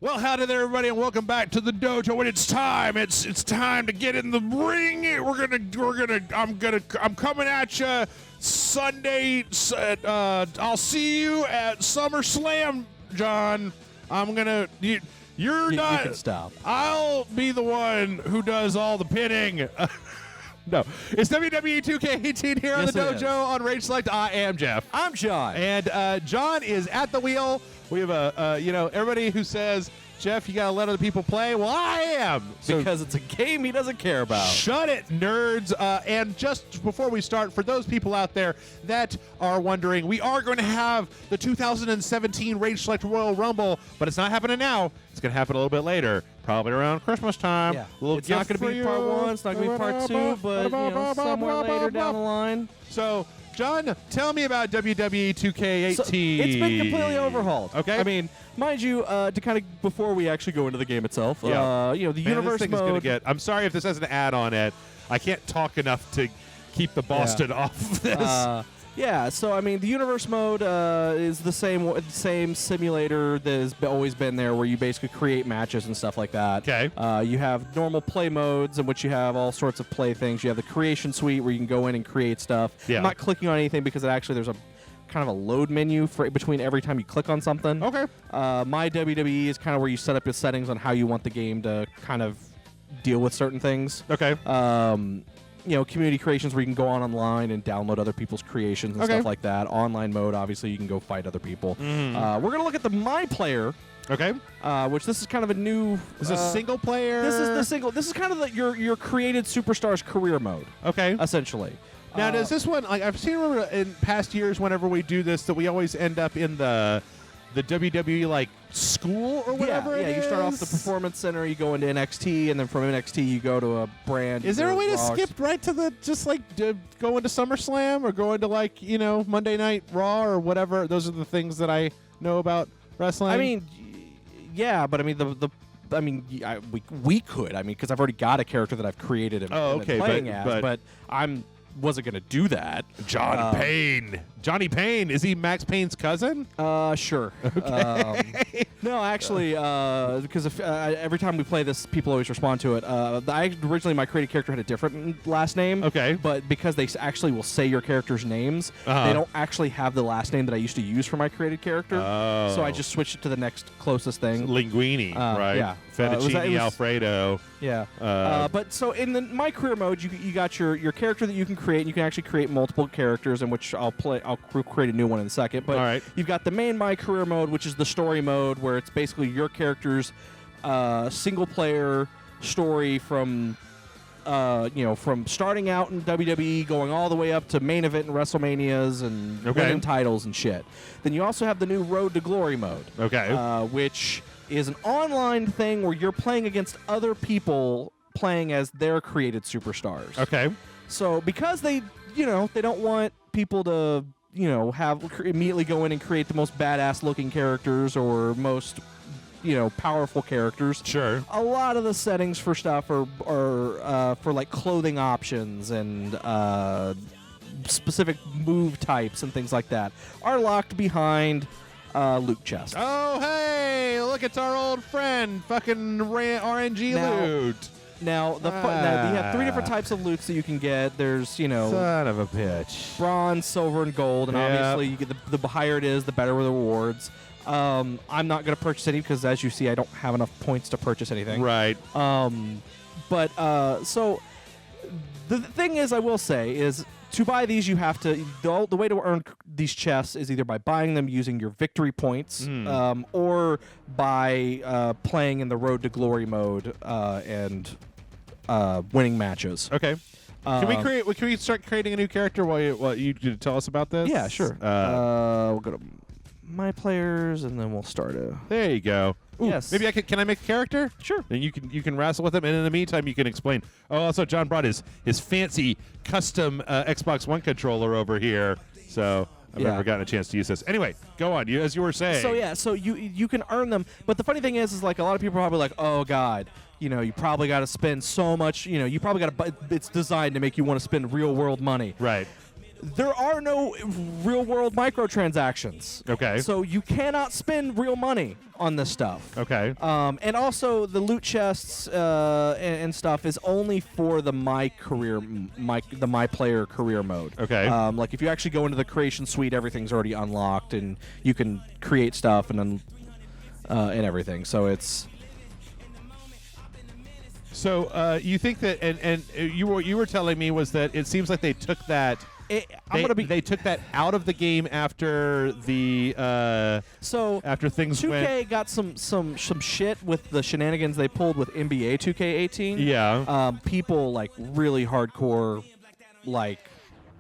Well, howdy there, everybody, and welcome back to the dojo. When it's time, it's time to get in the ring. I'm coming at you Sunday. I'll see you at SummerSlam, John. You're not. You can stop. I'll be the one who does all the pinning. No, it's WWE2 K18 here on the dojo on Rage Select. I am Jeff. I'm John. And John is at the wheel. We have everybody who says, Jeff, you got to let other people play. Well, I am. Because it's a game he doesn't care about. Shut it, nerds. And just before we start, for those people out there that are wondering, we are going to have the 2017 Rage Select Royal Rumble, but it's not happening now. It's going to happen a little bit later, probably around Christmas time. Yeah. It's not going to be part one. It's not going to be part two, but somewhere later down the line. So, John, tell me about WWE 2K18. So, it's been completely overhauled. Okay. I mean, mind you, to kind of before we actually go into the game itself, the universe this thing mode. Is gonna get, I'm sorry if this has an ad on it. I can't talk enough to keep the Boston off of this. Yeah, so I mean, the universe mode is the same simulator that has always been there, where you basically create matches and stuff like that. Okay. You have normal play modes in which you have all sorts of play things. You have the creation suite where you can go in and create stuff. Yeah. I'm not clicking on anything because there's a kind of a load menu for between every time you click on something. Okay. My WWE is kind of where you set up your settings on how you want the game to kind of deal with certain things. Okay. Community creations where you can go online and download other people's creations and stuff like that. Online mode, obviously, you can go fight other people. We're going to look at the My Player. Okay. Which this is kind of a new... Is this a single player? This is the single... This is kind of your created superstar's career mode. Okay. Essentially. Now, does this one... I've seen in past years whenever we do this that we always end up in the WWE school or whatever. Yeah, you start off the performance center, you go into NXT, and then from NXT you go to a brand. Is there a way to skip right to the go into SummerSlam or go into Monday Night Raw or whatever? Those are the things that I know about wrestling. I mean, yeah, but I mean we could. I mean, because I've already got a character that I've created and, playing as, but I wasn't going to do that. Johnny Payne. Is he Max Payne's cousin? Okay. Sure. No, actually, because every time we play this, people always respond to it. Originally, my created character had a different last name. Okay. But because they actually will say your character's names, they don't actually have the last name that I used to use for my created character. Oh. So I just switched it to the next closest thing. Linguine, right? Yeah. Fettuccine Alfredo. Yeah. But so in the My Career mode, you got your character that you can create, and you can actually create multiple characters, in which I'll create a new one in a second. But all right. You've got the main My Career mode, which is the story mode, where it's basically your character's single-player story from starting out in WWE, going all the way up to main event and WrestleManias and winning titles and shit. Then you also have the new Road to Glory mode. Okay. Which is an online thing where you're playing against other people playing as their created superstars. Okay. So because they don't want people to immediately go in and create the most badass looking characters or most powerful characters. Sure. A lot of the settings for stuff are for clothing options and specific move types and things like that are locked behind loot chests. Oh, hey, look, it's our old friend, fucking RNG loot. Now, you have 3 different types of loots that you can get. There's, son of a bitch, bronze, silver, and gold, and obviously you get the higher it is, the better the rewards. I'm not going to purchase any because, as you see, I don't have enough points to purchase anything. Right. So the thing is, I will say, is to buy these, you have to. The way to earn these chests is either by buying them using your victory points, or by playing in the Road to Glory mode and winning matches. Okay. Can we start creating a new character while you tell us about this? Yeah, sure. We'll go to My Players, and then we'll start a. There you go. Ooh, yes. Maybe can I make a character? Sure. And you can wrestle with him, and in the meantime, you can explain. Oh, also, John brought his fancy custom Xbox One controller over here, so I've never gotten a chance to use this. Anyway, go on. As you were saying. So you can earn them, but the funny thing is a lot of people are probably like, oh God, you probably got to spend so much. You probably got to. It's designed to make you want to spend real world money. Right. there are no real-world microtransactions. Okay. So you cannot spend real money on this stuff. Okay. And also the loot chests and stuff is only for the my player career mode. Okay. Like if you actually go into the creation suite, everything's already unlocked and you can create stuff and everything. So it's. So you think that, and you were telling me was that it seems like they took that. They took that out of the game after the after things 2K went. got some shit with the shenanigans they pulled with NBA 2K18. Yeah. People like really hardcore, like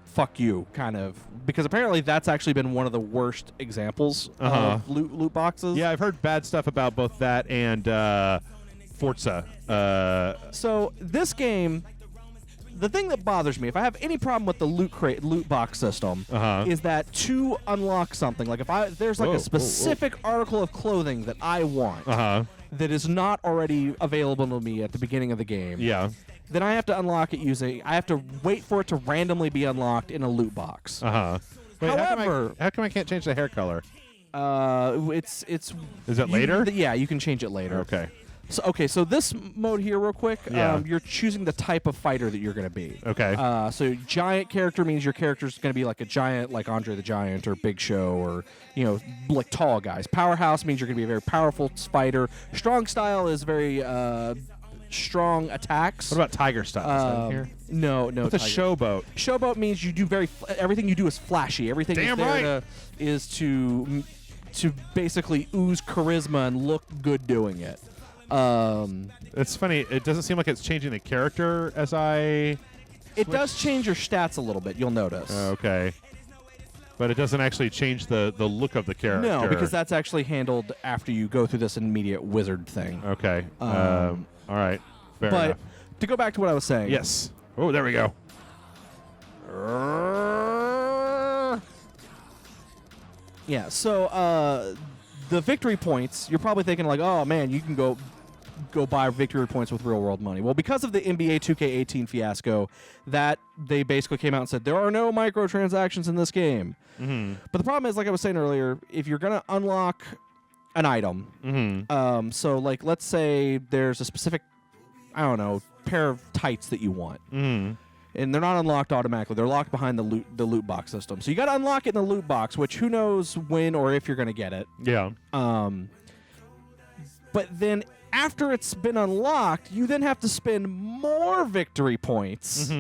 fuck you kind of, because apparently that's actually been one of the worst examples of loot boxes. Yeah, I've heard bad stuff about both that and Forza. So this game. The thing that bothers me, if I have any problem with the loot box system, is that to unlock something, like if there's like a specific article of clothing that I want that is not already available to me at the beginning of the game, then I have to unlock it I have to wait for it to randomly be unlocked in a loot box. Wait, However, how come I can't change the hair color? It's. Is it later? Yeah, you can change it later. Okay. So this mode here, real quick, you're choosing the type of fighter that you're going to be. Okay. So giant character means your character's going to be like a giant, like Andre the Giant or Big Show, or like tall guys. Powerhouse means you're going to be a very powerful fighter. Strong style is very strong attacks. What about Tiger style? Is that in here? No. What's a showboat? Showboat means you do everything you do is flashy. Everything Damn is there right. is to basically ooze charisma and look good doing it. It's funny. It doesn't seem like it's changing the character as I. It does change your stats a little bit. You'll notice. Okay. But it doesn't actually change the look of the character. No, because that's actually handled after you go through this immediate wizard thing. Okay. All right. Fair but enough. to go back to what I was saying. Yes. Oh, there we go. Yeah. So the victory points, you're probably thinking like, oh man, you can go buy victory points with real world money. Well, because of the NBA 2K18 fiasco, that they basically came out and said there are no microtransactions in this game. But the problem is, like I was saying earlier, if you're gonna unlock an item, so like let's say there's a specific, I don't know, pair of tights that you want. And they're not unlocked automatically. They're locked behind the loot box system. So you got to unlock it in the loot box, which who knows when or if you're going to get it. Yeah. But then after it's been unlocked, you then have to spend more victory points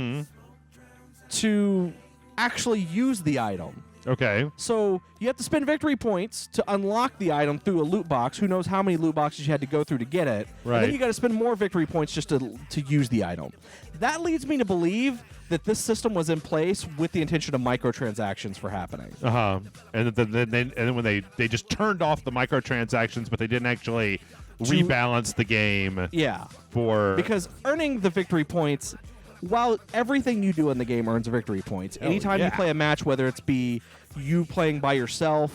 to actually use the item. Okay. So you have to spend victory points to unlock the item through a loot box. Who knows how many loot boxes you had to go through to get it. Right. And then you got to spend more victory points just to use the item. That leads me to believe that this system was in place with the intention of microtransactions for happening. And then when they just turned off the microtransactions, but they didn't actually rebalance the game. Yeah. Because earning the victory points, while everything you do in the game earns victory points, anytime you play a match, whether it's be you playing by yourself,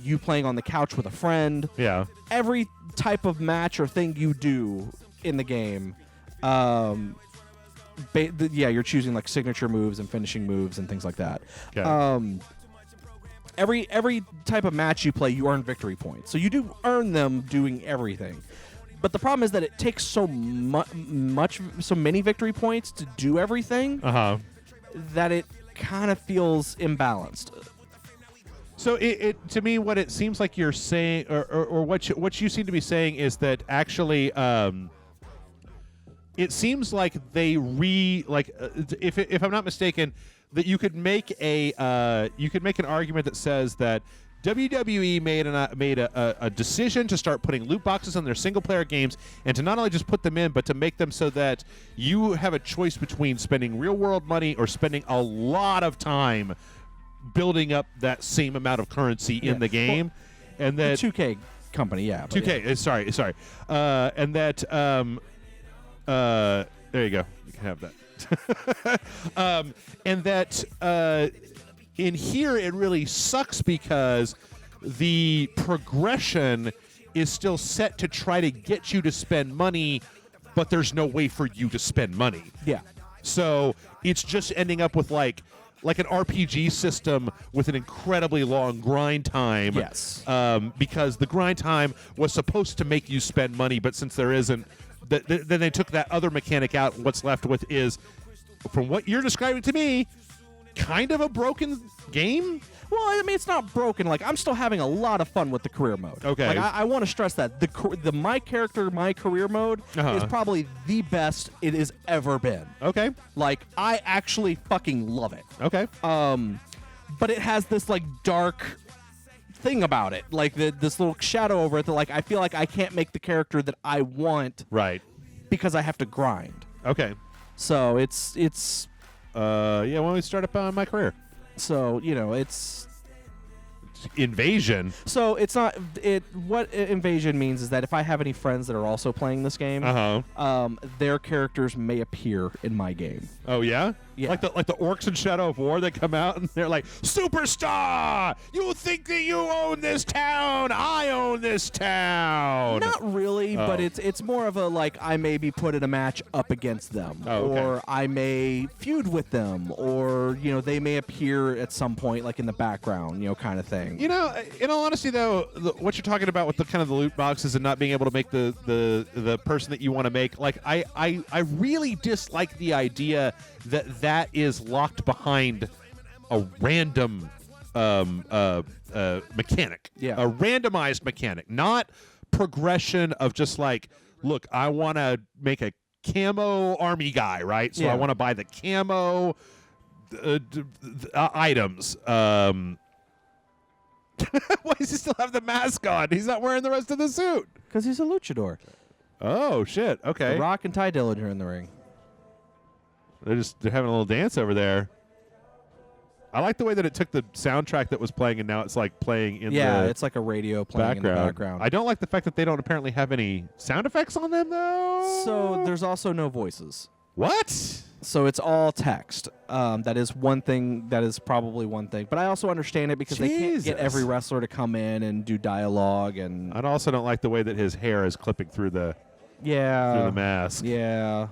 you playing on the couch with a friend, every type of match or thing you do in the game, you're choosing like signature moves and finishing moves and things like that. Okay. Every type of match you play, you earn victory points. So you do earn them doing everything. But the problem is that it takes so many victory points to do everything that it kind of feels imbalanced. So it to me, what it seems like you're saying, or what you seem to be saying, is that actually, it seems like they if I'm not mistaken, that you could make an argument that says that WWE made a decision to start putting loot boxes on their single-player games, and to not only just put them in, but to make them so that you have a choice between spending real-world money or spending a lot of time building up that same amount of currency in the game. Well, and that the 2K company, 2K, sorry. And that, there you go. You can have that. And that, in here, it really sucks because the progression is still set to try to get you to spend money, but there's no way for you to spend money. Yeah. So it's just ending up with like like an RPG system with an incredibly long grind time. Yes. Because the grind time was supposed to make you spend money, but since there isn't, then they took that other mechanic out. And what's left with is, from what you're describing to me, kind of a broken game. Well, I mean, it's not broken. Like, I'm still having a lot of fun with the career mode. Okay. Like, I want to stress that the my character, my career mode is probably the best it has ever been. Okay. Like, I actually fucking love it. Okay. But it has this like dark thing about it, like this little shadow over it that like I feel like I can't make the character that I want Right. because I have to grind. Okay. So it's yeah. Why don't we start up on my career? so you know it's. Invasion. So it's not it. What invasion means is that if I have any friends that are also playing this game, their characters may appear in my game. Oh yeah? Yeah. Like the orcs in Shadow of War that come out and they're like, "Superstar! You think that you own this town? I own this town." Not really, but it's more of a like I may be put in a match up against them, or I may feud with them, or you know they may appear at some point like in the background, you know, kind of thing. You know, in all honesty, though, what you're talking about with the kind of the loot boxes and not being able to make the person that you want to make, like I really dislike the idea that is locked behind a random mechanic, a randomized mechanic, not progression of just like, look, I want to make a camo army guy, right? So I want to buy the camo items. Why does he still have the mask on? He's not wearing the rest of the suit. Because he's a luchador. Oh, shit. Okay. The Rock and Ty Dillinger in the ring. They're having a little dance over there. I like the way that it took the soundtrack that was playing and now it's like playing in the it's like a radio playing in the background. I don't like the fact that they don't apparently have any sound effects on them, though. So there's also no voices. What? So it's all text. That is one thing. That is probably one thing. But I also understand it because they can't get every wrestler to come in and do dialogue. And I also don't like the way that his hair is clipping through the through the mask. Yeah.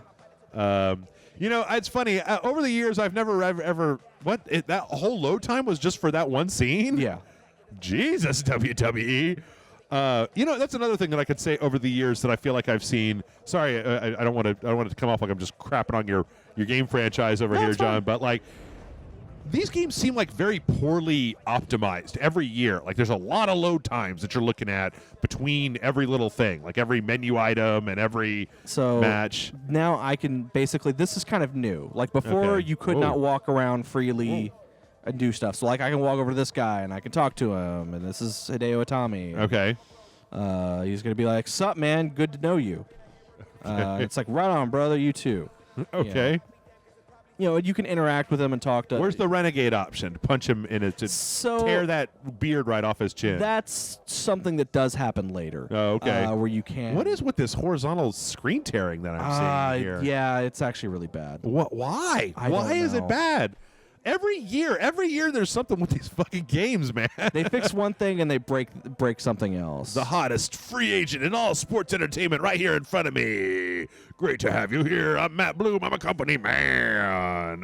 You know, it's funny. Over the years, I've never ever that whole load time was just for that one scene. Yeah. Jesus, WWE. You know, that's another thing that I could say over the years that I feel like I've seen. Sorry, I don't want it to come off like I'm just crapping on your game franchise over here, John. But like, these games seem like very poorly optimized every year. Like, there's a lot of load times that you're looking at between every little thing, like every menu item and every match. Now I can basically. This is kind of new. Like before, you could not walk around freely. And do stuff. So, like, I can walk over to this guy and I can talk to him. And this is Hideo Itami. Okay. He's going to be like, "Sup, man? Good to know you." It's like, right on, brother. You too. Okay. You know, you can interact with him and talk to Where's the renegade option? To punch him in it to tear that beard right off his chin. That's something that does happen later. Oh, okay. Where you can. What is with this horizontal screen tearing that I'm seeing here? Yeah, it's actually really bad. What? Why? Why is it bad? Every year there's something with these fucking games, man. They fix one thing and they break something else. The hottest free agent in all sports entertainment right here in front of me. Great to have you here. I'm Matt Bloom. I'm a company man.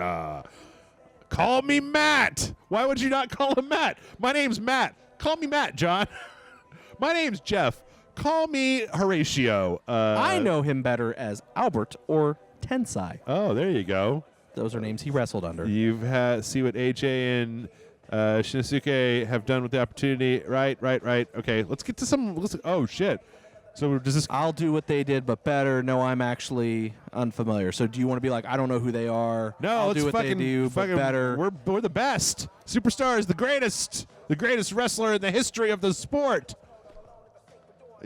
Call me Matt. Why would you not call him Matt? My name's Matt. Call me Matt, John. My name's Jeff. Call me Horatio. I know him better as Albert or Tensai. Oh, there you go. Those are names he wrestled under. You've see what AJ and Shinsuke have done with the opportunity. Right. Okay, let's get to some. Oh shit! So does this? I'll do what they did, but better. No, I'm actually unfamiliar. So do you want to be like, I don't know who they are? No, I'll let's do what fucking they do, but better. We're the best. Superstar is the greatest wrestler in the history of the sport.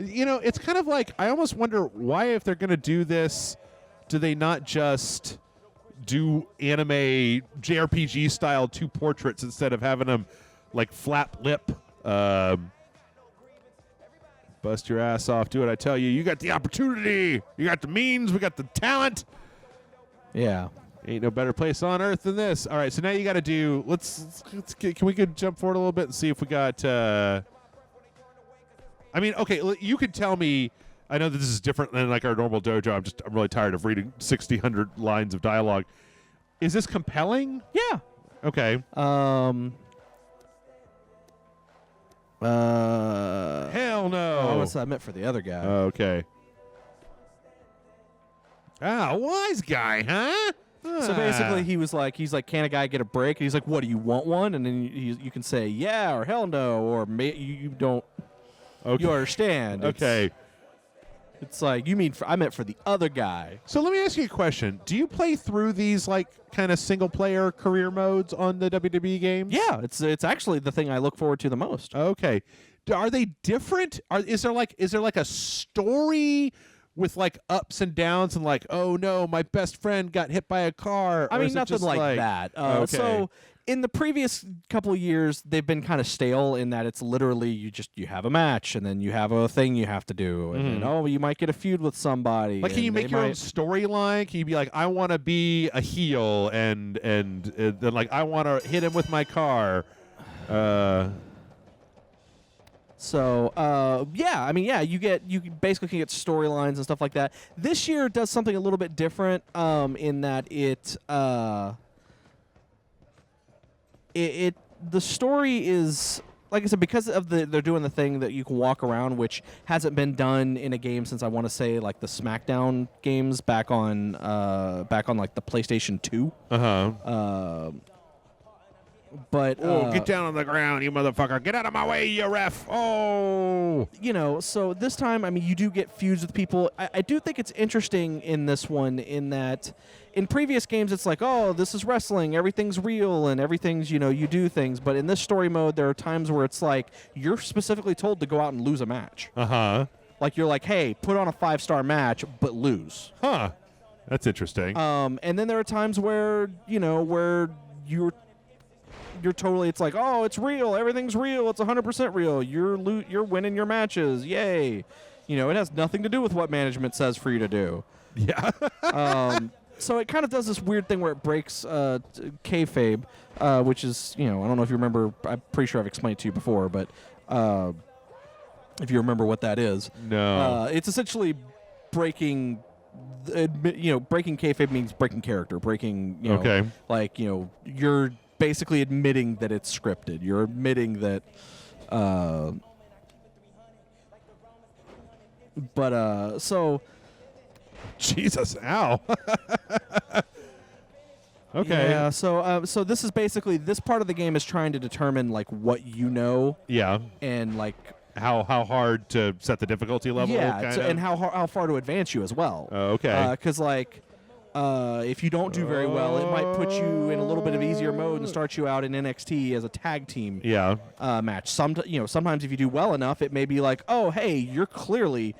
You know, it's kind of like I almost wonder why, if they're going to do this, do they not just do anime JRPG style 2 portraits instead of having them like flap lip, bust your ass off, do what I tell you. You got the opportunity, you got the means, we got the talent. Yeah, ain't no better place on earth than this. All right, so now you got to do. Can we jump forward a little bit and see if we got? I mean, okay, you could tell me. I know that this is different than like our normal dojo. I'm really tired of reading 100 lines of dialogue. Is this compelling? Yeah. Okay. Hell no. Oh, what's that meant for the other guy? Okay. Ah, wise guy, huh? So basically, he's like, can a guy get a break? And he's like, what, do you want one? And then you can say, yeah, or hell no, or you don't. Okay. You understand. Okay. It's like, I meant for the other guy. So let me ask you a question. Do you play through these, like, kind of single-player career modes on the WWE games? Yeah, it's actually the thing I look forward to the most. Okay. Are they different? Is there like a story with like ups and downs and like, oh no, my best friend got hit by a car? I or mean, is it nothing just like that. Okay. So in the previous couple of years, they've been kind of stale in that it's literally you have a match and then you have a thing you have to do, and then you might get a feud with somebody. Like, can you make your own storyline? Can you be like, I want to be a heel and then like I want to hit him with my car? So, I mean, you basically can get storylines and stuff like that. This year does something a little bit different in that the story is, like I said, because of they're doing the thing that you can walk around, which hasn't been done in a game since I want to say like the SmackDown games back on like the PlayStation 2. But get down on the ground, you motherfucker! Get out of my way, you ref! Oh, so this time, I mean, you do get feuds with people. I do think it's interesting in this one in that in previous games it's like, oh, this is wrestling, everything's real, and everything's, you do things. But in this story mode, there are times where it's like you're specifically told to go out and lose a match. Like you're like, hey, put on a 5-star match, but lose. Huh? That's interesting. And then there are times where where you're totally, it's like, oh, it's real, everything's real, it's 100% real, you're winning your matches, yay. It has nothing to do with what management says for you to do. Yeah. So it kind of does this weird thing where it breaks kayfabe, which is, I don't know if you remember, I'm pretty sure I've explained it to you before, but if you remember what that is. No. It's essentially breaking breaking kayfabe means breaking character, breaking, okay. like, you're basically admitting that it's scripted. You're admitting that so Jesus, ow. Okay. Yeah, so this is basically, this part of the game is trying to determine like what Yeah. And like how hard to set the difficulty level. And how far to advance you as well. Okay. Because like if you don't do very well, it might put you in a little bit of easier mode and start you out in NXT as a tag team match. Sometimes if you do well enough, it may be like, oh, hey, you're clearly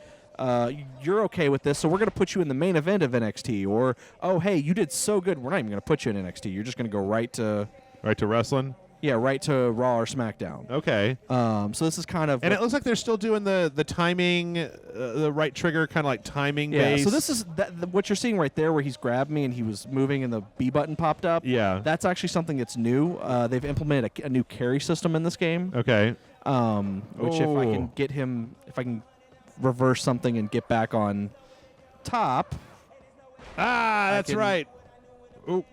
you're okay with this, so we're going to put you in the main event of NXT. Or, oh, hey, you did so good, we're not even going to put you in NXT. You're just going to go right to wrestling? Yeah, right to Raw or SmackDown. Okay. So this is kind of... And it looks like they're still doing the timing, the right trigger, kind of like timing base. So this is what you're seeing right there where he's grabbed me and he was moving and the B button popped up. Yeah. That's actually something that's new. They've implemented a new carry system in this game. Okay. Which if I can get him... If I can reverse something and get back on top... that's right.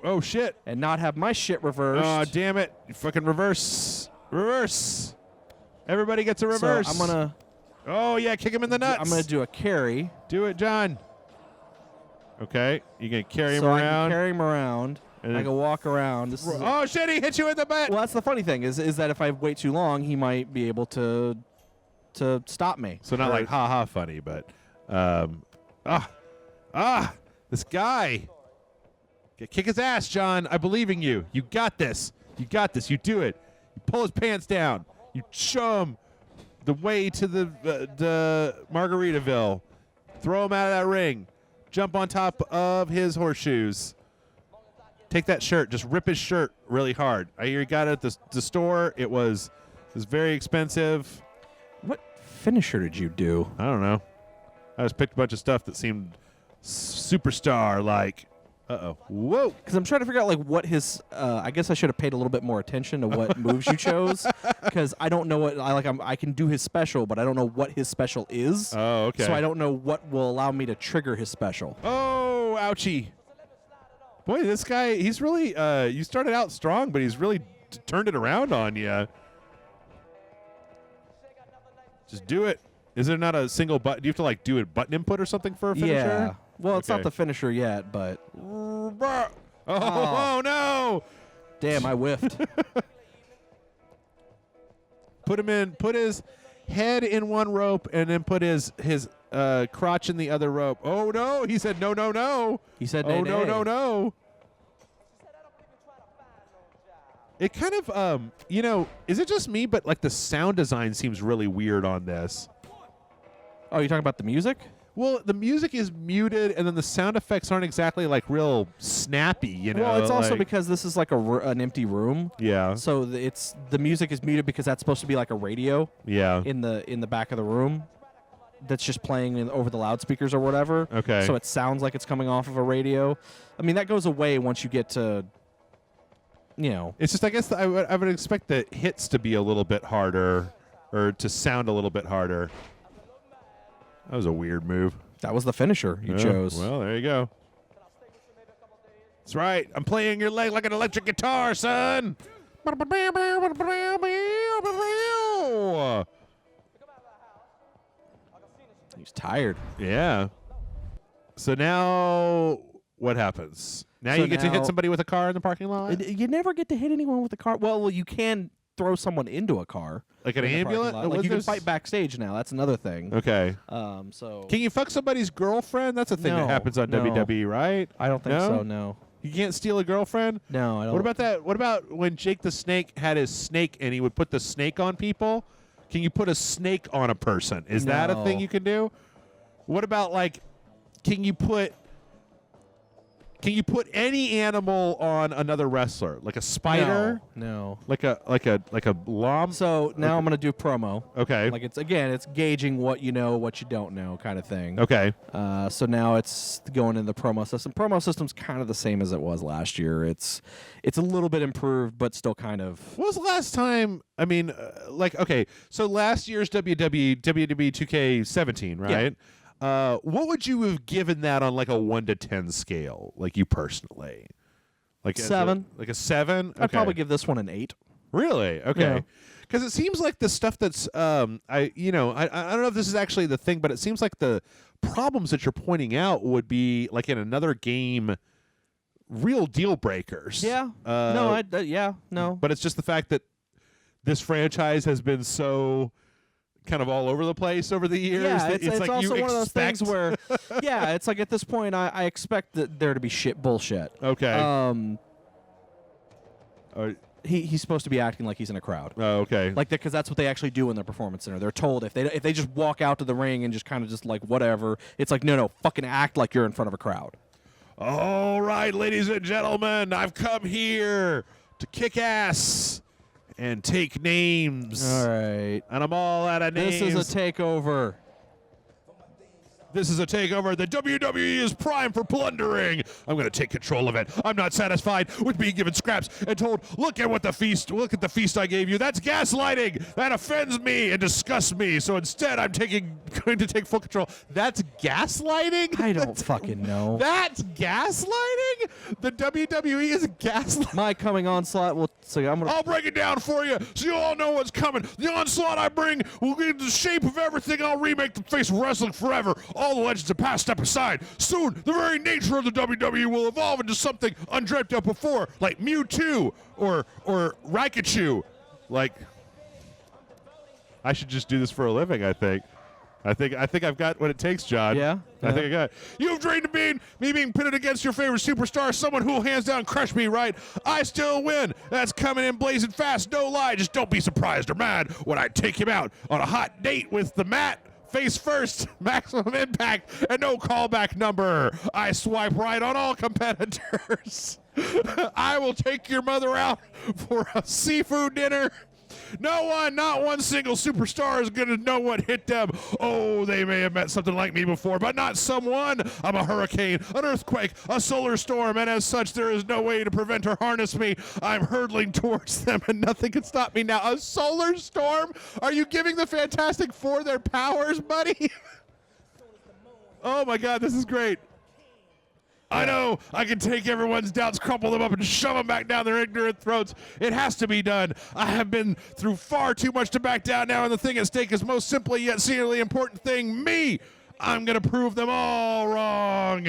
Oh, shit. And not have my shit reversed. Oh, damn it. You fucking reverse. Reverse. Everybody gets a reverse. So I'm going to... Oh, yeah, kick him in the nuts. I'm going to do a carry. Do it, John. Okay. You can carry him around. So I can carry him around. I can walk around. Oh, shit, he hit you in the butt. Well, that's the funny thing is that if I wait too long, he might be able to stop me. So not like ha-ha funny, but... this guy... Kick his ass, John. I believe in you. You got this. You got this. You do it. You pull his pants down. You show him the way to the Margaritaville. Throw him out of that ring. Jump on top of his horseshoes. Take that shirt. Just rip his shirt really hard. I hear he got it at the store. It was very expensive. What finisher did you do? I don't know. I just picked a bunch of stuff that seemed superstar-like. Uh-oh. Whoa. Because I'm trying to figure out, like, what his... I guess I should have paid a little bit more attention to what moves you chose. Because I don't know what... I can do his special, but I don't know what his special is. Oh, okay. So I don't know what will allow me to trigger his special. Oh, ouchie. Boy, this guy, he's really, you started out strong, but he's really turned it around on you. Just do it. Is there not a single button? Do you have to, like, do a button input or something for a finisher? Yeah. Well, it's Okay. not the finisher yet, but... Oh, no! Damn, I whiffed. Put him in. Put his head in one rope, and then put his crotch in the other rope. Oh no! He said no, no, no. He said oh nay, no, nay. no, no. It kind of is it just me? But like the sound design seems really weird on this. Oh, you're talking about the music? Well, the music is muted, and then the sound effects aren't exactly like real snappy. You know. Well, it's also like- because this is like an empty room. Yeah. So the music is muted because that's supposed to be like a radio Yeah. in the back of the room that's just playing over the loudspeakers or whatever. Okay. So it sounds like it's coming off of a radio. I mean, that goes away once you get to, you know. It's just I guess I would expect the hits to be a little bit harder, or to sound a little bit harder. That was a weird move. That was the finisher you chose. Well, there you go. That's right. I'm playing your leg like an electric guitar, son. He's tired. Yeah. So now what happens? Now So you get to hit now- somebody with a car in the parking lot? You never get to hit anyone with a car. Well, you can throw someone into a car. Like an in the parking ambulance? lot. Like you can fight backstage now. That's another thing. Okay. So Can you fuck somebody's girlfriend? That's a thing that No, happens on no. WWE, right? I don't think No? so. No. You can't steal a girlfriend? No, I don't. What about that? What about when Jake the Snake had his snake and he would put the snake on people? Can you put a snake on a person? Is that a No. thing you can do? What about like can you put any animal on another wrestler? Like a spider? No. Like a llama? So now I'm gonna do promo. Okay. Like it's gauging what you know, what you don't know, kind of thing. Okay. So now it's going in the promo system. Promo system's kind of the same as it was last year. It's a little bit improved, but still kind of. When was the last time? I mean, okay, so last year's WWE 2K17, right? What would you have given that on like a 1 to 10 scale, like you personally? Like 7. Like a 7? I'd probably give this one an 8. Really? Okay. Yeah. Because it seems like the stuff that's I don't know if this is actually the thing, but it seems like the problems that you're pointing out would be like in another game, real deal breakers. Yeah. No. But it's just the fact that this franchise has been so kind of all over the place over the years. Yeah, that it's like also you one of those things expect- where, yeah, it's like at this point I expect there to be bullshit. Okay. He's supposed to be acting like he's in a crowd. Oh, okay. Like because that's what they actually do in the performance center. They're told if they just walk out to the ring and just kind of just like whatever, it's like no, fucking act like you're in front of a crowd. All right, ladies and gentlemen, I've come here to kick ass and take names. All right. And I'm all out of names. This is a takeover. This is a takeover. The WWE is primed for plundering. I'm going to take control of it. I'm not satisfied with being given scraps and told, look at the feast I gave you. That's gaslighting. That offends me and disgusts me. So instead, I'm going to take full control. That's gaslighting? I don't fucking know. That's gaslighting? The WWE is gaslighting? My coming onslaught will. So I'm gonna. I'll break it down for you so you all know what's coming. The onslaught I bring will be in the shape of everything. I'll remake the face of wrestling forever. All the legends of past step aside. Soon, the very nature of the WWE will evolve into something undreamt of before, like Mewtwo or Raichu. Like, I should just do this for a living, I think. I think I've got what it takes, John. Yeah? I think I got it. You've dreamed of me being pitted against your favorite superstar, someone who will hands down crush me, right? I still win. That's coming in blazing fast, no lie. Just don't be surprised or mad when I take him out on a hot date with the mat. Face first, maximum impact, and no callback number. I swipe right on all competitors. I will take your mother out for a seafood dinner. No one, not one single superstar is going to know what hit them. Oh, they may have met something like me before, but not someone. I'm a hurricane, an earthquake, a solar storm, and as such, there is no way to prevent or harness me. I'm hurtling towards them, and nothing can stop me now. A solar storm? Are you giving the Fantastic Four their powers, buddy? Oh, my God, this is great. I know I can take everyone's doubts, crumple them up, and shove them back down their ignorant throats. It has to be done. I have been through far too much to back down now, and the thing at stake is most simply yet singularly important thing, me. I'm going to prove them all wrong.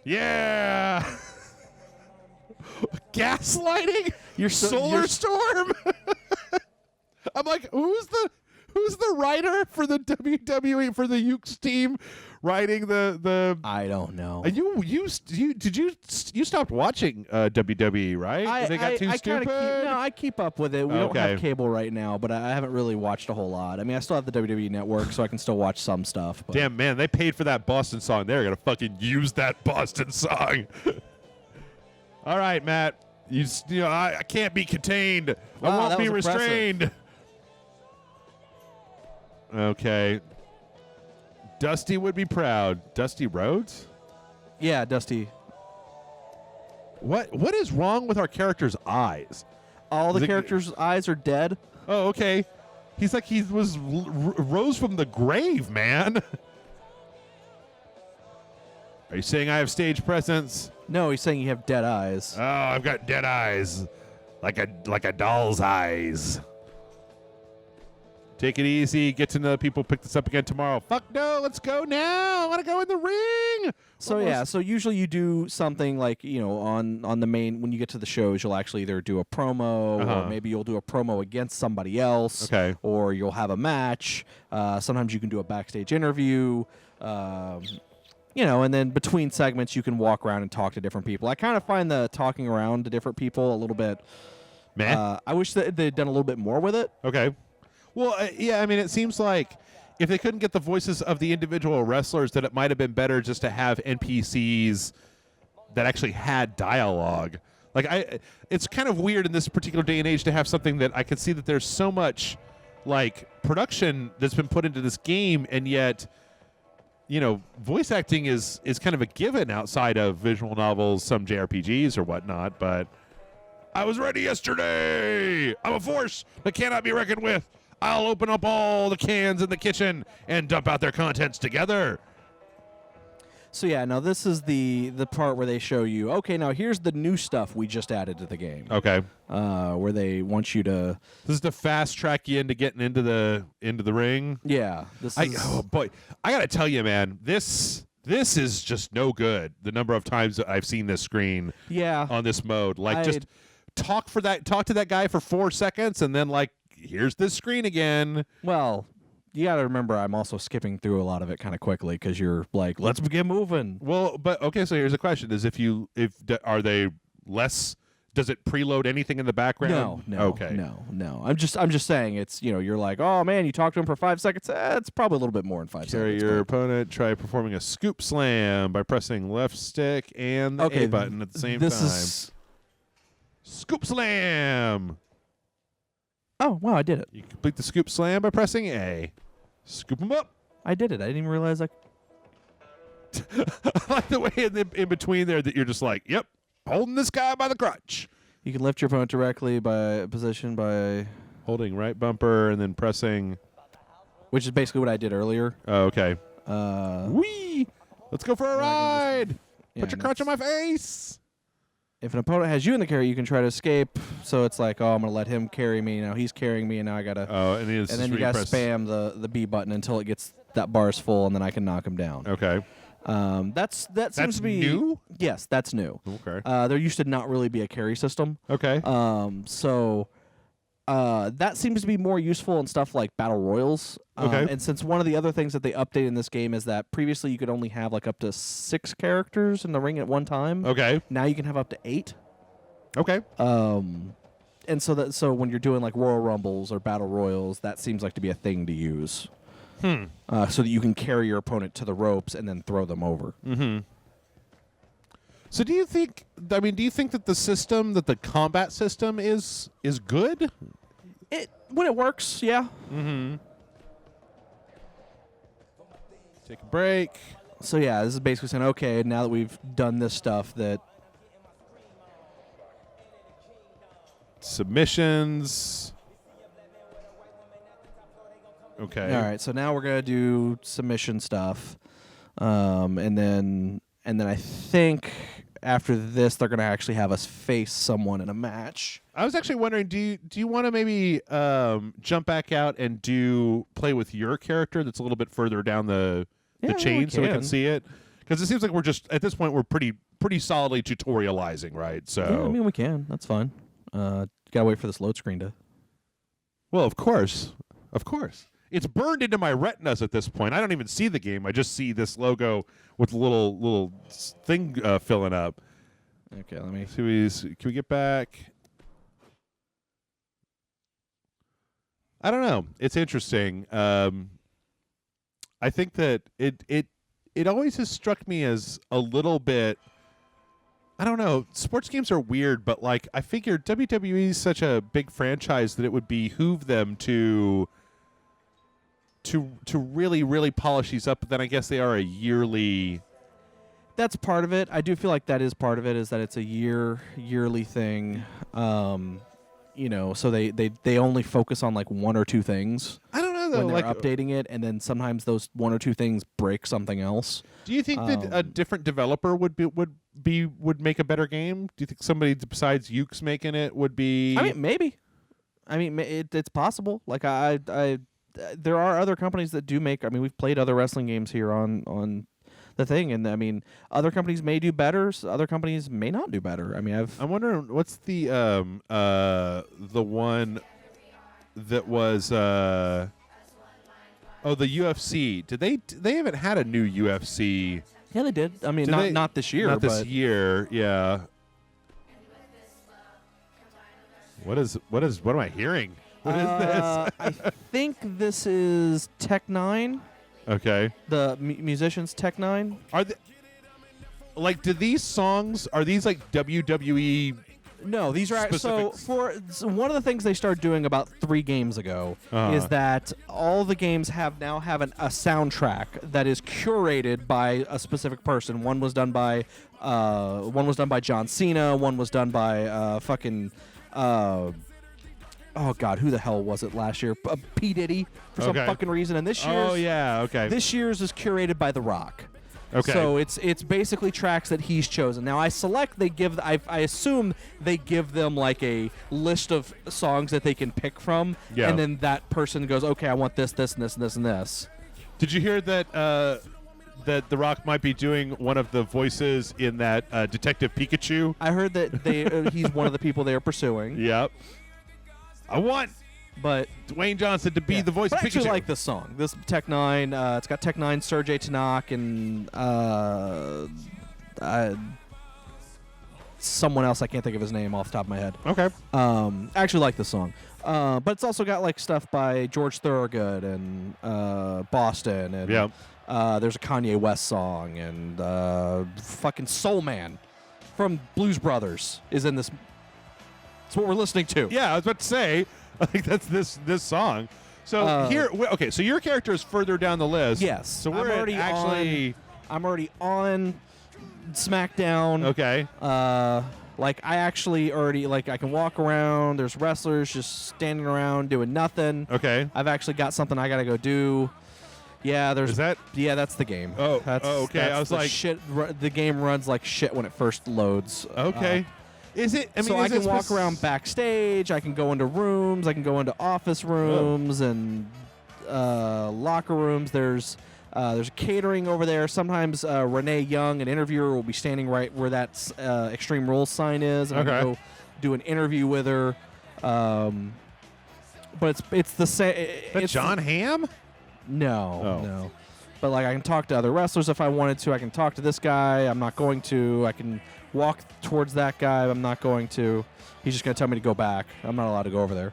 Yeah. Gaslighting? Your solar storm? I'm like, who's the writer for the WWE, for the Ukes team writing the I don't know. You stopped watching WWE, right? They got too stupid? I keep up with it. We don't have cable right now, but I haven't really watched a whole lot. I mean, I still have the WWE Network, so I can still watch some stuff. But. Damn, man, they paid for that Boston song. They're going to fucking use that Boston song. All right, Matt. I can't be contained. Wow, I won't be impressive. restrained. Okay. Dusty would be proud. Dusty Rhodes? Yeah, Dusty. What is wrong with our character's eyes? All the characters' eyes are dead. Oh, okay. He's like he was rose from the grave, man. Are you saying I have stage presence? No, he's saying you have dead eyes. Oh, I've got dead eyes, like a doll's eyes. Take it easy. Get to know people. Pick this up again tomorrow. Fuck no. Let's go now. I want to go in the ring. So yeah. So usually you do something like on the main when you get to the shows, you'll actually either do a promo or maybe you'll do a promo against somebody else. Okay. Or you'll have a match. Sometimes you can do a backstage interview. And then between segments you can walk around and talk to different people. I kind of find the talking around to different people a little bit. Meh. I wish that they'd done a little bit more with it. Okay. Well, yeah, I mean, it seems like if they couldn't get the voices of the individual wrestlers, that it might have been better just to have NPCs that actually had dialogue. Like, it's kind of weird in this particular day and age to have something that I can see that there's so much, like, production that's been put into this game, and yet, voice acting is kind of a given outside of visual novels, some JRPGs or whatnot, but I was ready yesterday. I'm a force that cannot be reckoned with. I'll open up all the cans in the kitchen and dump out their contents together. So yeah, now this is the part where they show you, okay, now here's the new stuff we just added to the game. Okay. Where they want you to. This is to fast track you into getting into the ring. Yeah. Oh boy, I gotta tell you, man, this is just no good. The number of times that I've seen this screen. Yeah. On this mode, just talk to that guy for 4 seconds, and then here's this screen again. Well, you got to remember, I'm also skipping through a lot of it kind of quickly because you're like, let's get moving. Well, but okay, so here's a question: are they less? Does it preload anything in the background? No. Okay. No. I'm just saying it's you're like, oh man, you talk to him for 5 seconds. It's probably a little bit more than 5 seconds. Carry your opponent. Try performing a scoop slam by pressing left stick and the A button at the same time. This is scoop slam. Oh, wow, I did it. You complete the scoop slam by pressing A. Scoop them up. I did it. I didn't even realize I like the way in between there that you're just like, yep, holding this guy by the crotch. You can lift your opponent directly by position by holding right bumper and then pressing. Which is basically what I did earlier. Oh, okay. Whee! Let's go for a ride. Put your crotch on my face. If an opponent has you in the carry, you can try to escape. So it's like, oh, I'm going to let him carry me. Now he's carrying me, and now I got to... Oh, and then you got to spam the B button until it gets that bar's full, and then I can knock him down. Okay. That seems to be... new? Yes, that's new. Okay. There used to not really be a carry system. Okay. That seems to be more useful in stuff like Battle Royals. Okay. And since one of the other things that they updated in this game is that previously you could only have up to 6 characters in the ring at one time. Okay. Now you can have up to 8. Okay. And so when you're doing like Royal Rumbles or Battle Royals, that seems like to be a thing to use. So that you can carry your opponent to the ropes and then throw them over. Mm-hmm. So do you think that the combat system is good? When it works, yeah. Mm-hmm. Take a break. So yeah, this is basically saying, okay, now that we've done this stuff that... Submissions. Okay. All right, so now we're going to do submission stuff. And then and then I think after this they're going to actually have us face someone in a match. I was actually wondering, do you want to maybe jump back out and play with your character that's a little bit further down the chain so we can see it? Because it seems like we're just at this point we're pretty solidly tutorializing, right? So yeah, I mean we can. That's fine. Gotta wait for this load screen to. Well, of course. It's burned into my retinas at this point. I don't even see the game. I just see this logo with a little thing filling up. Okay, let me. Can we get back? I don't know. It's interesting. I think that it always has struck me as a little bit. I don't know. Sports games are weird, but like I figure WWE is such a big franchise that it would behoove them to really, really polish these up. But then I guess they are a yearly. That's part of it. I do feel like that is part of it. Is that it's a yearly thing. So they only focus on like one or two things. I don't know though. When they're like updating it, and then sometimes those one or two things break something else. Do you think that a different developer would make a better game? Do you think somebody besides Yuke's making it would be? I mean, maybe. I mean, it's possible. Like there are other companies that do make. I mean, we've played other wrestling games here on the thing, and I mean, other companies may do better. Other companies may not do better. I mean, I'm wondering what's the one that was the UFC. They haven't had a new UFC. Yeah, they did. I mean, not this year. Not this year. Yeah. What am I hearing? What is this? I think this is Tech 9. Okay. The musicians Tech 9. Are they, like, do these songs, are these like WWE? No, these are so one of the things they started doing about 3 games ago is that all the games now have a soundtrack that is curated by a specific person. One was done by John Cena. One was done by oh God, who the hell was it last year? P. Diddy for some fucking reason. And this year's this year's is curated by The Rock. Okay. So it's basically tracks that he's chosen. Now I assume they give them like a list of songs that they can pick from, and then that person goes, okay, I want this, this, and this, and this, and this. Did you hear that that The Rock might be doing one of the voices in that Detective Pikachu? I heard that he's one of the people they are pursuing. Yep. I want Dwayne Johnson to be the voice of Pikachu. I actually like this song. This Tech 9. It's got Tech 9, Sergey Tanakh, and someone else. I can't think of his name off the top of my head. Okay. I actually like this song. But it's also got like stuff by George Thorogood and Boston. And there's a Kanye West song. And fucking Soul Man from Blues Brothers is in this. That's what we're listening to. Yeah, I was about to say, like that's this song. So okay. So your character is further down the list. Yes. So we're I'm already on SmackDown. Okay. Like I actually already I can walk around. There's wrestlers just standing around doing nothing. Okay. I've actually got something I gotta go do. Yeah, Is that? Yeah, that's the game. Oh. That's, okay. That's I was the like, shit. The game runs like shit when it first loads. Okay. Is it? I mean, so I can walk around backstage. I can go into rooms. I can go into office rooms and locker rooms. There's catering over there. Sometimes Renee Young, an interviewer, will be standing right where that Extreme Rules sign is, and I can go do an interview with her. But it's the same. That's John Hamm? No. But like I can talk to other wrestlers if I wanted to. I can talk to this guy. I'm not going to. I can walk towards that guy. I'm not going to. He's just going to tell me to go back. I'm not allowed to go over there.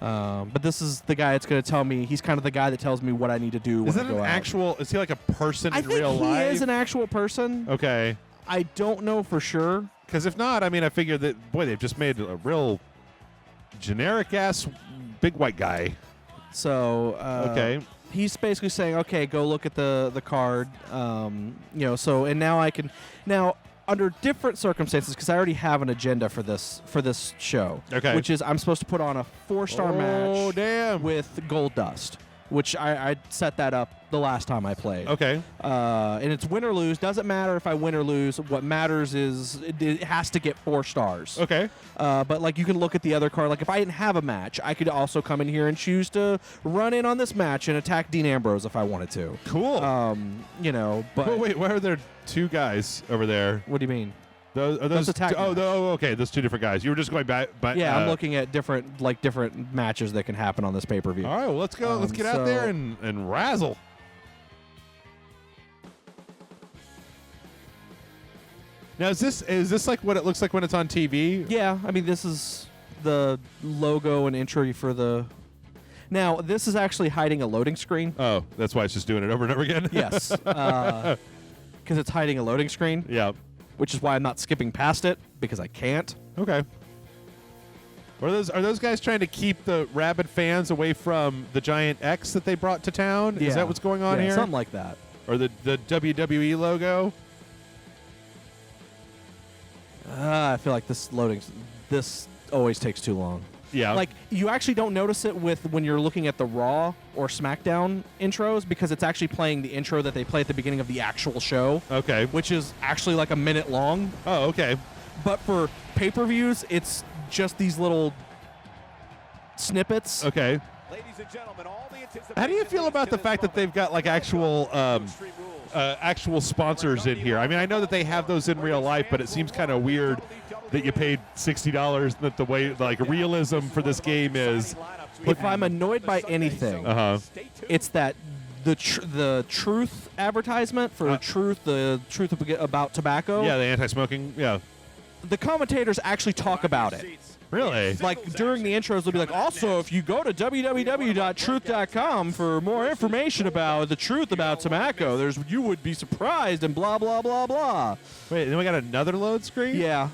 But this is the guy that's going to tell me. He's kind of the guy that tells me what I need to do when I go out. Is he like a person in real life? I think he is an actual person. Okay. I don't know for sure. Because if not, I mean, I figure that, boy, they've just made a real generic-ass big white guy. So, okay. He's basically saying, okay, go look at the card. So, and now I can... Now, under different circumstances, because I already have an agenda for this show. Okay. Which is I'm supposed to put on a 4-star match damn. with Gold Dust, which I set that up the last time I played. Okay. And it's win or lose. Doesn't matter if I win or lose. What matters is it has to get 4 stars. Okay. But like you can look at the other card. Like if I didn't have a match, I could also come in here and choose to run in on this match and attack Dean Ambrose if I wanted to. Cool. But Oh, wait, why are there 2 guys over there? what do you mean? Those, are those That's attack match. okay. Those 2 different guys. You were just going back. Yeah, I'm looking at different matches that can happen on this pay-per-view. All right, well, let's go. Let's get out there and razzle. Now, is this like what it looks like when it's on TV? Yeah, I mean, this is the logo and intro for the... Now, this is actually hiding a loading screen. Oh, that's why it's just doing it over and over again? Yes. Because it's hiding a loading screen. Yeah. Which is why I'm not skipping past it, because I can't. Okay. Are those guys trying to keep the rabid fans away from the giant X that they brought to town? Yeah. Is that what's going on here? Something like that. Or the WWE logo? I feel like this always takes too long. Yeah. Like, you actually don't notice it when you're looking at the Raw or SmackDown intros, because it's actually playing the intro that they play at the beginning of the actual show. Okay. Which is actually like a minute long. Oh, okay. But for pay-per-views, it's just these little snippets. Okay. Ladies and gentlemen, all the anticipation. How do you feel about the fact that they've got like actual sponsors in here? I mean, I know that they have those in real life, but it seems kind of weird that you paid $60. That the way like realism for this game is. If I'm annoyed by anything, it's that the truth advertisement for the truth about tobacco. Yeah, the anti-smoking. Yeah. The commentators actually talk about it. Really? Like during the intros, they'll be like, also, if you go to www.truth.com for more information about the truth about tobacco, you would be surprised and blah, blah, blah, blah. Wait, then we got another load screen? Yeah.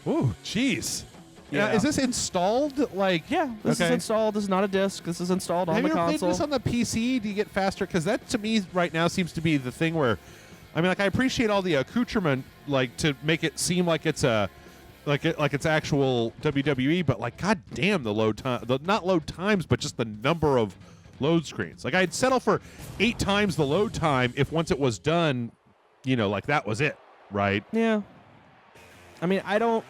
Ooh, jeez. Yeah. Is this installed? Like, yeah, this is installed. This is not a disc. This is installed on the console. Have you ever played this on the PC? Do you get faster? Because that, to me, right now seems to be the thing where, I mean, like, I appreciate all the accoutrement, like, to make it seem like it's a, like it's actual WWE, but like, god damn, the load time, not load times, but just the number of load screens. Like, I'd settle for 8 times the load time if once it was done, like that was it, right? Yeah. I mean, I don't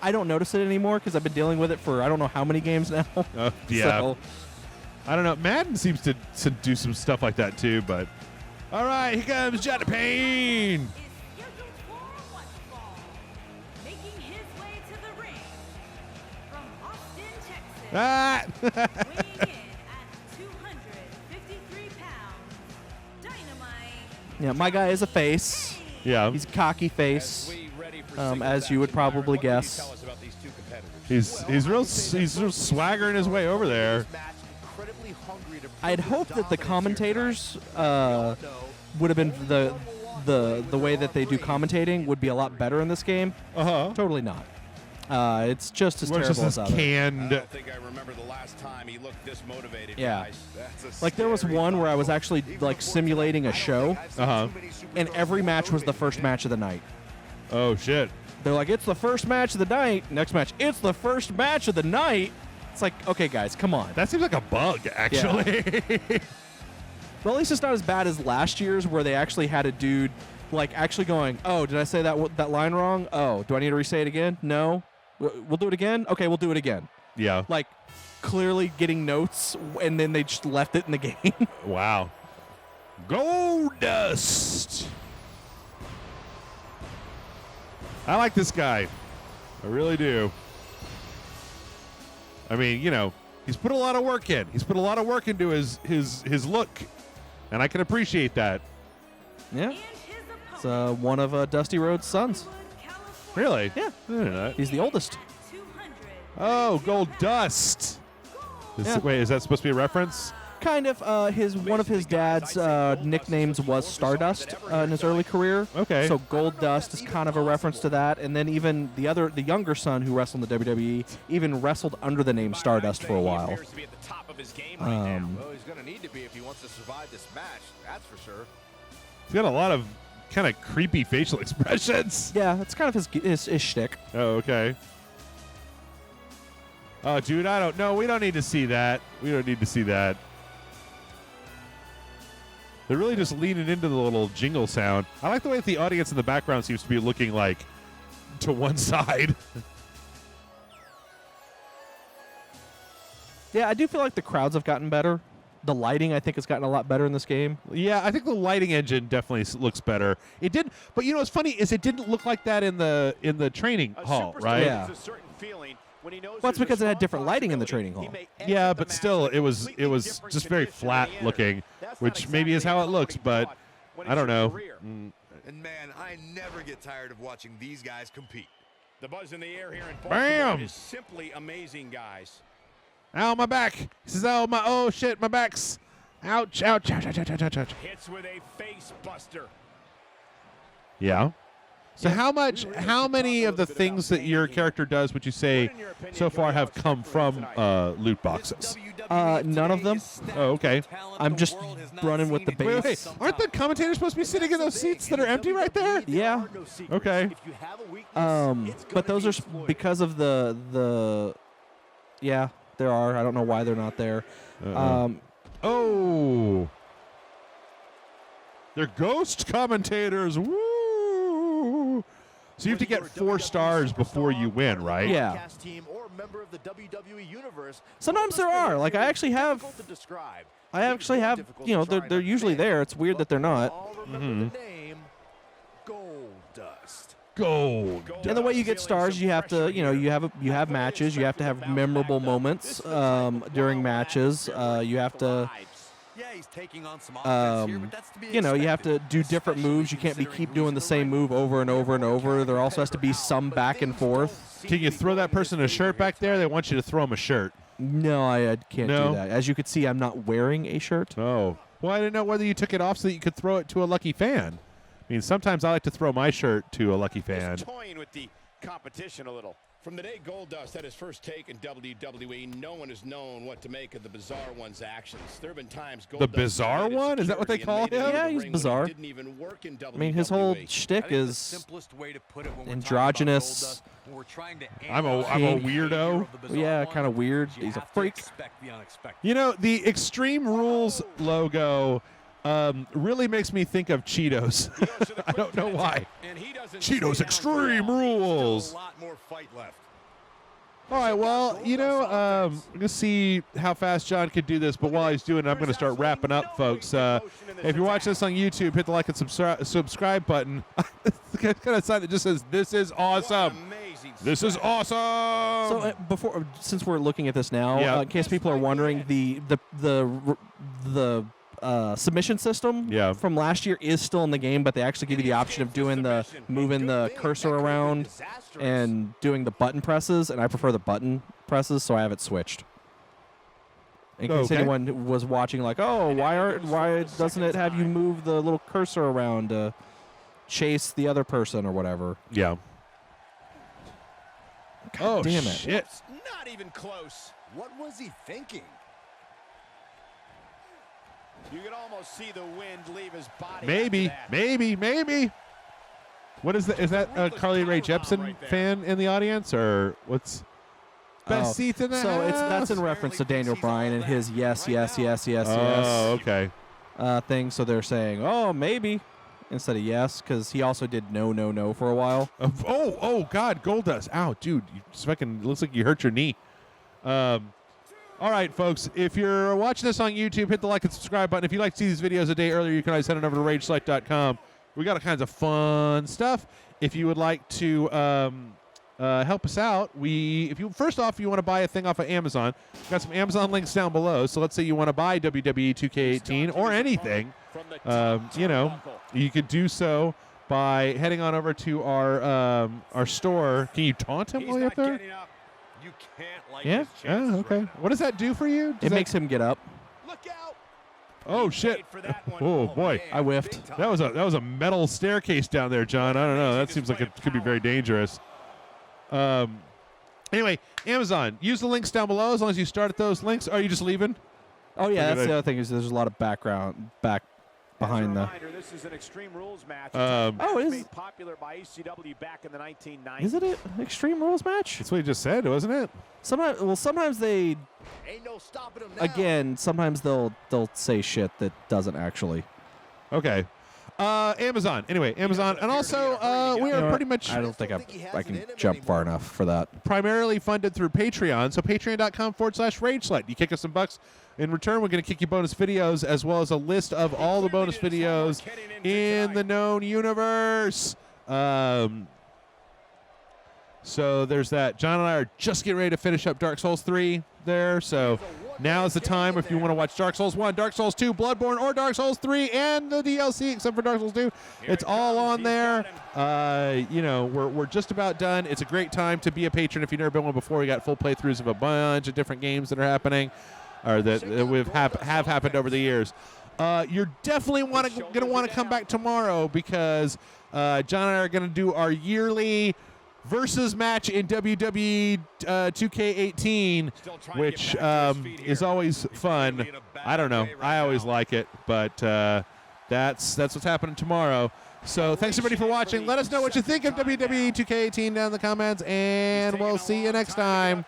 notice it anymore because I've been dealing with it for I don't know how many games now. Yeah. So. I don't know. Madden seems to do some stuff like that too, but all right, here comes Johnny Payne. Ah! Weighing in at 253 pounds, Dynamite. Yeah, my guy is a face. Yeah. He's a cocky face, as you would probably guess. He's real swaggering his way over there. I'd hope that the commentators would have been the way that they do commentating would be a lot better in this game. Totally not. It's just as terrible as other. Canned. I don't think I remember the last time he looked this motivated. Yeah. Guys. That's a Like there was one where I was actually like simulating a show, and every match was the first match of the night. Oh shit. They're like, it's the first match of the night. Next match, it's the first match of the night. It's like, okay, guys, come on. That seems like a bug, actually. Well, at least it's not as bad as last year's where they actually had a dude like actually going, oh, did I say that line wrong? Oh, do I need to re-say it again? No. We'll do it again? Okay, we'll do it again. Yeah. Like, clearly getting notes, and then they just left it in the game. Wow. Goldust. I like this guy. I really do. I mean, he's put a lot of work in. He's put a lot of work into his look, and I can appreciate that. Yeah. It's one of Dusty Rhodes' sons. Really? Yeah. I didn't know that. He's the oldest. Oh, Goldust. Yeah. Wait, is that supposed to be a reference? Kind of. One of his dad's nicknames was Stardust in his early career. Okay. So Goldust is kind of a reference to that. And then even the younger son who wrestled in the WWE even wrestled under the name Stardust for a while. Well, he's going to need to be if he wants to survive this match. That's for sure. He's got a lot of kind of creepy facial expressions. Yeah, it's kind of his shtick. Oh, okay. Oh, dude, I don't know. We don't need to see that. We don't need to see that. They're really just leaning into the little jingle sound. I like the way that the audience in the background seems to be looking like to one side. Yeah, I do feel like the crowds have gotten better. The lighting, I think, has gotten a lot better in this game. Yeah, I think the lighting engine definitely looks better. It did, but you know what's funny is it didn't look like that in the training hall, right? Yeah. Well, it's because it had different lighting in the training hall. Yeah, but still, it was just very flat looking, which maybe is how it looks, but I don't know. And man, I never get tired of watching these guys compete. The buzz in the air here in Bam! Baltimore is simply amazing, guys. Ow, my back. He says, oh shit, my back's. Ouch, ouch, ouch, ouch, ouch, ouch, ouch. Hits with a face buster. Yeah. So how many of the things that your character does would you say so far have come from loot boxes? None of them. Oh, okay. I'm just running with the base. Wait, aren't the commentators supposed to be sitting in those seats that are empty right there? Yeah. Okay. But those are because of the. Yeah, there are. I don't know why they're not there. Oh. They're ghost commentators. Woo! So you have to get 4 stars before you win, right? Yeah. Sometimes there are. Like I actually have. You know, they're usually there. It's weird that they're not. Gold. And the way you get stars, you have to, you have matches. You have to have memorable moments during matches. You have to. You have to do different moves. You can't keep doing the same move over and over and over. There also has to be some back and forth. Can you throw that person a shirt back there? They want you to throw them a shirt. No, I can't do that. As you can see, I'm not wearing a shirt. Oh. Well, I didn't know whether you took it off so that you could throw it to a lucky fan. I mean, sometimes I like to throw my shirt to a lucky fan. Just toying with the competition a little. From the day Goldust had his first take in WWE, no one has known what to make of the Bizarre One's actions. There have been times Goldust The Bizarre One? Is that what they call him? Yeah, he's bizarre. I mean, his whole shtick is androgynous. I'm a weirdo. Yeah, kind of weird. He's a freak. You know, the Extreme Rules logo really makes me think of Cheetos. I don't know why. Cheetos Extreme Rules. All right, well, I'm going to see how fast John can do this, but while he's doing it, I'm going to start wrapping up, folks. If you're watching this on YouTube, hit the like and subscribe button. It's kind of sign that just says, "This is awesome." This is awesome. So since we're looking at this now, in case people are wondering, the submission system from last year is still in the game, but they actually give you the option of moving the cursor around and doing the button presses, and I prefer the button presses, so I have it switched. In case anyone was watching, like, oh, why doesn't it have you move the little cursor around to chase the other person or whatever? Yeah. God damn it! Shit. Not even close. What was he thinking? You can almost see the wind leave his body. Maybe. What is that? Is that a Carly Rae Jepsen fan in the audience, or what's best seats in the house? That's in reference to Daniel Bryan and his yes. Oh, okay. Thing. So they're saying, oh, maybe instead of yes, because he also did no for a while. Oh God, Goldust! Ow, dude, you just fucking looks like you hurt your knee. All right, folks, if you're watching this on YouTube, hit the like and subscribe button. If you'd like to see these videos a day earlier, you can always head on over to RageSelect.com. We got all kinds of fun stuff. If you would like to help us out, first off, you want to buy a thing off of Amazon, we've got some Amazon links down below. So let's say you want to buy WWE2 K18 or anything, you could do so by heading on over to our store. Can you taunt him while you're up there? You can't like Yeah. Oh, okay. What does that do for you? It makes him get up. Look out. Oh shit! Oh boy, I whiffed. that was a metal staircase down there, John. I don't know. That seems like it could be very dangerous. Anyway, Amazon. Use the links down below as long as you start at those links. Are you just leaving? Oh yeah, that's the other thing is there's a lot of background behind the. This is an Extreme Rules match. Oh, it is. Made popular by ECW back in the 1990s. Is it an Extreme Rules match? That's what you just said, wasn't it? Sometimes they. Ain't no stopping him now. Again, sometimes they'll say shit that doesn't actually. Okay. Amazon. Anyway, Amazon. And also, we are pretty much I don't think I can jump far enough for that. primarily funded through Patreon. So patreon.com/RageSelect. You kick us some bucks. In return, we're going to kick you bonus videos as well as a list of all the bonus videos in the known universe. So there's that. John and I are just getting ready to finish up Dark Souls 3 there. So now is the time if you want to watch Dark Souls 1, Dark Souls 2, Bloodborne, or Dark Souls 3 and the DLC except for Dark Souls 2. It's all on there. You know, we're just about done. It's a great time to be a patron if you've never been one before. We got full playthroughs of a bunch of different games that are happening or that have happened over the years. You're definitely going to want to come back tomorrow because John and I are going to do our yearly versus match in WWE 2K18, which is always fun. I don't know. I always like it, but that's what's happening tomorrow. So thanks everybody for watching. Let us know what you think of WWE 2K18 down in the comments, and we'll see you next time.